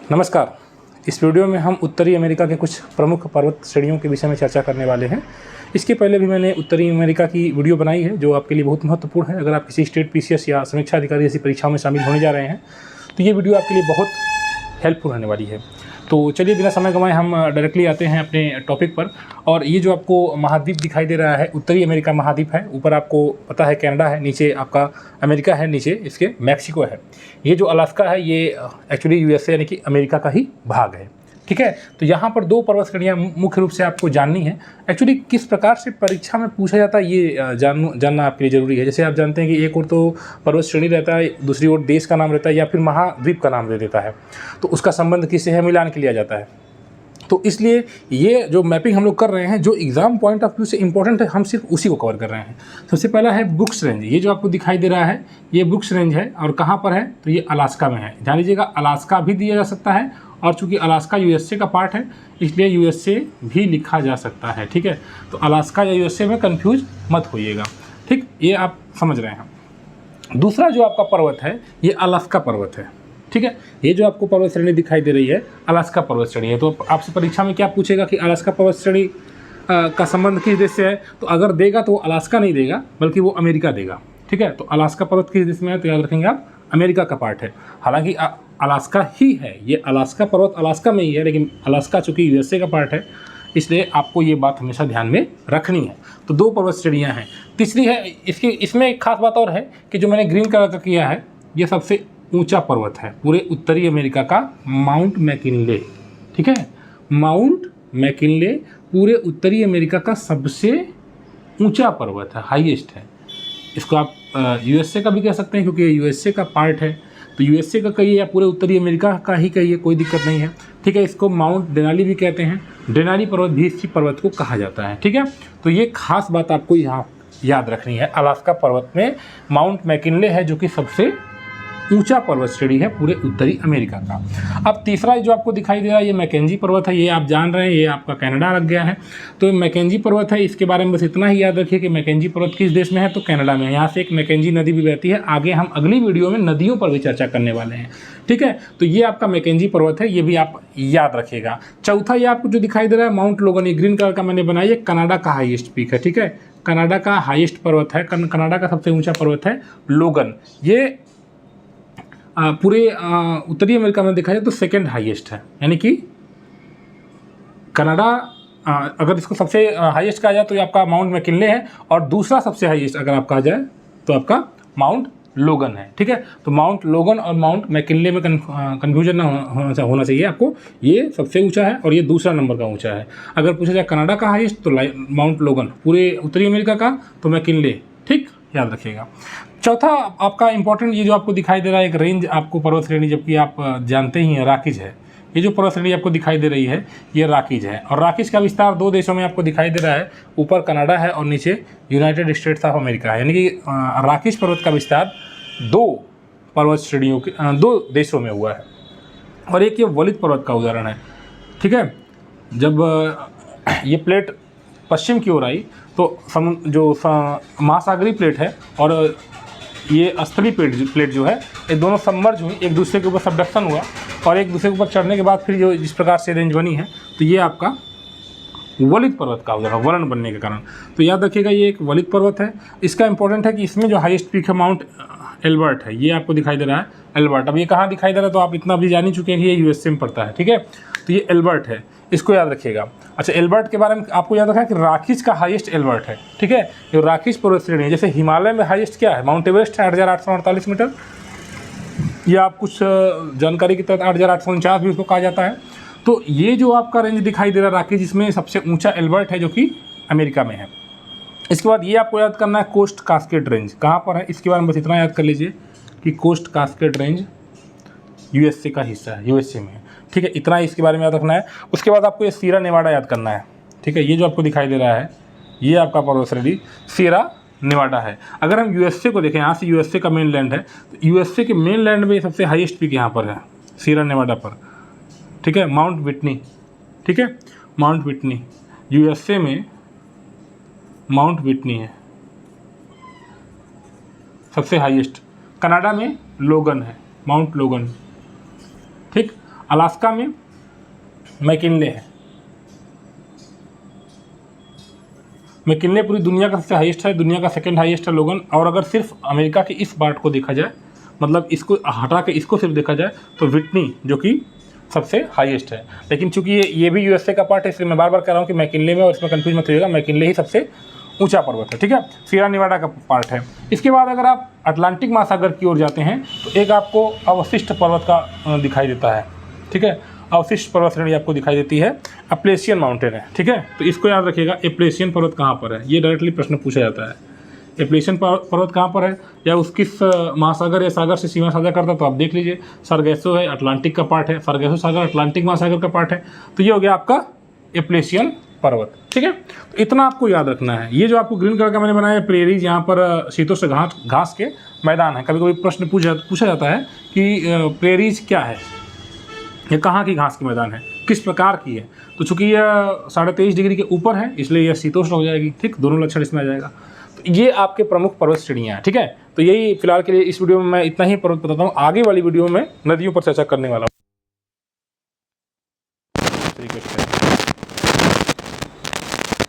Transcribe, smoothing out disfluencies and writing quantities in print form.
नमस्कार। इस वीडियो में हम उत्तरी अमेरिका के कुछ प्रमुख पर्वत श्रेणियों के विषय में चर्चा करने वाले हैं। इसके पहले भी मैंने उत्तरी अमेरिका की वीडियो बनाई है जो आपके लिए बहुत महत्वपूर्ण है। अगर आप किसी स्टेट पीसीएस या समीक्षा अधिकारी जैसी परीक्षाओं में शामिल होने जा रहे हैं तो ये वीडियो आपके लिए बहुत हेल्पफुल होने वाली है। तो चलिए बिना समय गंवाए हम डायरेक्टली आते हैं अपने टॉपिक पर। और ये जो आपको महाद्वीप दिखाई दे रहा है उत्तरी अमेरिका महाद्वीप है। ऊपर आपको पता है कनाडा है, नीचे आपका अमेरिका है, नीचे इसके मैक्सिको है। ये जो अलास्का है ये एक्चुअली यूएसए यानी कि अमेरिका का ही भाग है। ठीक है, तो यहाँ पर दो पर्वत श्रेणियाँ मुख्य रूप से आपको जाननी है। एक्चुअली किस प्रकार से परीक्षा में पूछा जाता है ये जानना आपके लिए ज़रूरी है। जैसे आप जानते हैं कि एक ओर तो पर्वत श्रेणी रहता है, दूसरी ओर देश का नाम रहता है या फिर महाद्वीप का नाम दे देता है, तो उसका संबंध किससे है मिलान के लिया जाता है। तो इसलिए ये जो मैपिंग हम लोग कर रहे हैं जो एग्जाम पॉइंट ऑफ व्यू से इंपॉर्टेंट है, हम सिर्फ उसी को कवर कर रहे हैं। सबसे पहला है ब्रुक्स रेंज। ये जो आपको दिखाई दे रहा है ये ब्रुक्स रेंज है और कहाँ पर है तो ये अलास्का में है। ध्यान लीजिएगा, अलास्का भी दिया जा सकता है और चूंकि अलास्का यूएसए का पार्ट है इसलिए यूएसए भी लिखा जा सकता है। ठीक है, तो अलास्का या यूएसए में कंफ्यूज मत होइएगा। ठीक, ये आप समझ रहे हैं। दूसरा जो आपका पर्वत है ये अलास्का पर्वत है। ठीक है, ये जो आपको पर्वत श्रेणी दिखाई दे रही है अलास्का पर्वत श्रेणी है। तो आपसे परीक्षा में क्या पूछेगा कि अलास्का पर्वत श्रेणी का संबंध किस देश से है, तो अगर देगा तो वो अलास्का नहीं देगा बल्कि वो अमेरिका देगा। ठीक है, तो अलास्का पर्वत किस देश में है तो याद रखेंगे आप अमेरिका का पार्ट है। हालांकि अलास्का ही है, ये अलास्का पर्वत अलास्का में ही है, लेकिन अलास्का चूँकि यूएसए का पार्ट है इसलिए आपको ये बात हमेशा ध्यान में रखनी है। तो दो पर्वत श्रेणियाँ हैं। तीसरी है इसमें एक खास बात और है कि जो मैंने ग्रीन कलर का किया है ये सबसे ऊंचा पर्वत है पूरे उत्तरी अमेरिका का, माउंट मैकिनले। ठीक है, माउंट मैकिनले पूरे उत्तरी अमेरिका का सबसे ऊंचा पर्वत है, हाईएस्ट है। इसको आप यूएसए का भी कह सकते हैं क्योंकि ये यूएसए का पार्ट है, तो यूएसए का कहिए या पूरे उत्तरी अमेरिका का ही कहिए, कोई दिक्कत नहीं है। ठीक है, इसको माउंट डेनाली भी कहते हैं, डेनाली पर्वत भी इसी पर्वत को कहा जाता है। ठीक है, तो ये खास बात आपको यहाँ याद रखनी है। अलास्का पर्वत में माउंट मैकिनले है जो कि सबसे ऊंचा पर्वत श्रेणी है पूरे उत्तरी अमेरिका का। अब तीसरा जो आपको दिखाई दे रहा है ये मैकेंजी पर्वत है। ये आप जान रहे हैं ये आपका कनाडा लग गया है, तो मैकेंजी पर्वत है। इसके बारे में बस इतना ही याद रखिए कि मैकेंजी पर्वत किस देश में है तो कनाडा में है। यहाँ से एक मैकेंजी नदी भी बहती है। आगे हम अगली वीडियो में नदियों पर भी चर्चा करने वाले हैं। ठीक है, तो ये आपका मैकेंजी पर्वत है, ये भी आप याद रखिएगा। चौथा ये आपको जो दिखाई दे रहा है माउंट लोगन, ये ग्रीन कलर का मैंने बनाया, कनाडा का हाईएस्ट पीक है। ठीक है, कनाडा का हाईएस्ट पर्वत है, कनाडा का सबसे ऊँचा पर्वत है लोगन। ये पूरे उत्तरी अमेरिका में देखा जाए तो सेकेंड हाईएस्ट है, यानी कि कनाडा अगर इसको सबसे हाईएस्ट कहा जाए तो ये आपका माउंट मैकिनले है और दूसरा सबसे हाईएस्ट अगर आप कहा जाए तो आपका माउंट लोगन है। ठीक है, तो माउंट लोगन और माउंट मैकिनले में कन्फ्यूजन ना होना चाहिए आपको। ये सबसे ऊंचा है और ये दूसरा नंबर का ऊंचा है। अगर पूछा जाए कनाडा का हाईएस्ट तो माउंट लोगन, पूरे उत्तरी अमेरिका का तो मैकिनले। ठीक, याद रखिएगा। चौथा आपका इंपॉर्टेंट ये जो आपको दिखाई दे रहा है एक रेंज आपको पर्वत श्रेणी, जबकि आप जानते ही हैं राकीज है। ये जो पर्वत श्रेणी आपको दिखाई दे रही है ये राकीज है और राकीज का विस्तार दो देशों में आपको दिखाई दे रहा है। ऊपर कनाडा है और नीचे यूनाइटेड स्टेट्स ऑफ अमेरिका है। यानी कि राकीज पर्वत का विस्तार दो पर्वत श्रेणियों के दो देशों में हुआ है। और एक ये वलित पर्वत का उदाहरण है। ठीक है, जब ये प्लेट पश्चिम की ओर आई तो जो महासागरीय प्लेट है और ये स्थलीय प्लेट जो है ये दोनों सबमर्ज हुई, एक दूसरे के ऊपर सबडक्शन हुआ और एक दूसरे के ऊपर चढ़ने के बाद फिर जो जिस प्रकार से रेंज बनी है तो ये आपका वलित पर्वत का उदाहरण, वलन बनने के कारण। तो याद रखिएगा ये एक वलित पर्वत है। इसका इंपॉर्टेंट है कि इसमें जो हाईएस्ट पीक है माउंट एल्बर्ट है, ये आपको दिखाई दे रहा है एल्बर्ट। अब ये कहाँ दिखाई दे रहा है तो आप इतना भी जान ही चुके हैं कि ये यूएसए में पड़ता है। ठीक है, तो ये एल्बर्ट है, इसको याद रखिएगा। अच्छा, एल्बर्ट के बारे में आपको याद रखा है कि राकीज का हाईएस्ट एल्बर्ट है। ठीक है, ये राकीज पर्वत श्रेणी है। जैसे हिमालय में हाईएस्ट क्या है, माउंट एवरेस्ट है 8,848 मीटर, या आप कुछ जानकारी के तहत 8,849 भी उसको कहा जाता है। तो ये जो आपका रेंज दिखाई दे रहा है राकीज, इसमें सबसे ऊंचा एल्बर्ट है जो कि अमेरिका में है। इसके बाद ये आपको याद करना है कोस्ट कास्केड रेंज कहाँ पर है, इसके बारे में बस इतना याद कर लीजिए कि कोस्ट कास्केड रेंज यूएसए का हिस्सा है, यूएसए में है। ठीक है, इतना इसके बारे में याद रखना है। उसके बाद आपको ये सीरा नेवाडा याद करना है। ठीक है, ये जो आपको दिखाई दे रहा है ये आपका पर्वत श्रेणी सीरा नेवाडा है। अगर हम यूएसए को देखें, यहाँ से यूएसए का मेन लैंड है, तो यूएसए के मेन लैंड में सबसे हाईएस्ट पीक यहाँ पर है सीरा नेवाडा पर। ठीक है, माउंट विटनी। ठीक है, माउंट विटनी यूएसए में माउंट विटनी है सबसे हाईएस्ट। कनाडा में लोगन है, माउंट लोगन। ठीक, अलास्का में मैकिनले है। मैकिनले पूरी दुनिया का सबसे हाईएस्ट है, दुनिया का सेकंड हाईएस्ट है लोगन। और अगर सिर्फ अमेरिका के इस पार्ट को देखा जाए, मतलब इसको हटा के इसको सिर्फ देखा जाए, तो विटनी जो कि सबसे हाईएस्ट है। लेकिन चूंकि ये भी यूएसए का पार्ट है, इसलिए मैं बार बार कह रहा हूँ कि मैकिनले में, और इसमें कंफ्यूज मत करिएगा, मैकिनले ही सबसे ऊंचा पर्वत है, ठीक है। सियरा नेवाडा का पार्ट है। इसके बाद अगर आप अटलांटिक महासागर की ओर जाते हैं तो एक आपको अवशिष्ट पर्वत का दिखाई देता है, ठीक है। अवशिष्ट पर्वत श्रेणी आपको दिखाई देती है, एप्लेशियन माउंटेन है, ठीक है। तो इसको याद रखिएगा, एप्लेशियन पर्वत कहाँ पर है, ये डायरेक्टली प्रश्न पूछा जाता है। एप्लेशियन पर्वत कहाँ पर है, या उस किस महासागर या सागर से सीमा साझा करता है, तो आप देख लीजिए। सरगैसो है, अटलांटिक का पार्ट है, सरगैसो सागर अटलांटिक महासागर का पार्ट है। तो ये हो गया आपका एप्लेशियन पर्वत, ठीक है। तो इतना आपको याद रखना है। ये जो आपको ग्रीन कलर का मैंने बनाया है प्रेरीज, यहाँ पर शीतोष्ण घास के मैदान है। कभी कभी प्रश्न पूछा जाता है कि प्रेरीज क्या है, ये कहाँ की घास के मैदान है, किस प्रकार की है। तो चूंकि यह 23.5 डिग्री के ऊपर है, इसलिए यह शीतोष्ण हो जाएगी, ठीक। दोनों लक्षण इसमें आ जाएगा। तो ये आपके प्रमुख पर्वत श्रेणियाँ हैं, ठीक है। तो यही फिलहाल के लिए इस वीडियो में मैं इतना ही पर्वत बताता हूँ। आगे वाली वीडियो में नदियों पर चर्चा करने वाला हूँ।